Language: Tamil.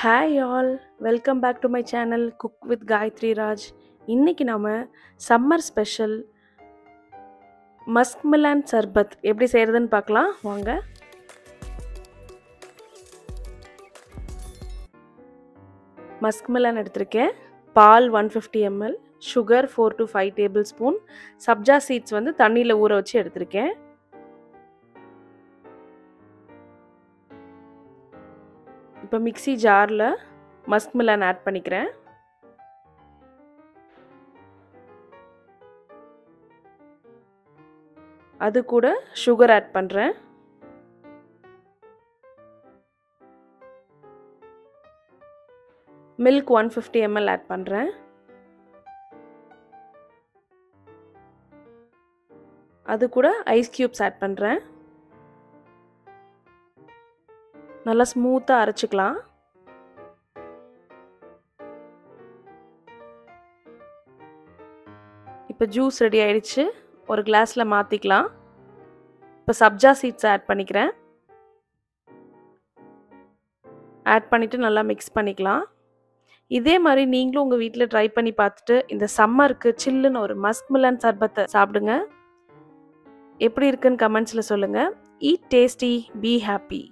Hi all, welcome back to my channel cook with Gayathri Raj. இன்றைக்கி நாம் summer special musk melon sharbat எப்படி செய்கிறதுன்னு பார்க்கலாம் வாங்க. மஸ்க் மிலான் எடுத்திருக்கேன், பால் 150 ml, sugar 4 to 5 tablespoon, sabja seeds தண்ணியில் ஊற வச்சு எடுத்திருக்கேன். இப்போ மிக்ஸி ஜாரில் மஸ்க் மிலான் ஆட் பண்ணிக்கிறேன். அது கூட சுகர் ஆட் பண்ணுறேன். மில்க் 150 ml ஆட் பண்ணுறேன். அது கூட ஐஸ் கியூப்ஸ் ஆட் பண்ணுறேன். நல்லா ஸ்மூத்தாக அரைச்சிக்கலாம். இப்போ ஜூஸ் ரெடி ஆயிடுச்சு, ஒரு கிளாஸில் மாற்றிக்கலாம். இப்போ சப்ஜா சீட்ஸ் ஆட் பண்ணிக்கிறேன். ஆட் பண்ணிவிட்டு நல்லா மிக்ஸ் பண்ணிக்கலாம். இதே மாதிரி நீங்களும் உங்கள் வீட்டில் ட்ரை பண்ணி பார்த்துட்டு இந்த சம்மருக்கு சில்லுன்னு ஒரு மஸ்க் மிலான் சர்பத்தை சாப்பிடுங்க. எப்படி இருக்குன்னு கமெண்ட்ஸில் சொல்லுங்கள். Eat tasty, be happy.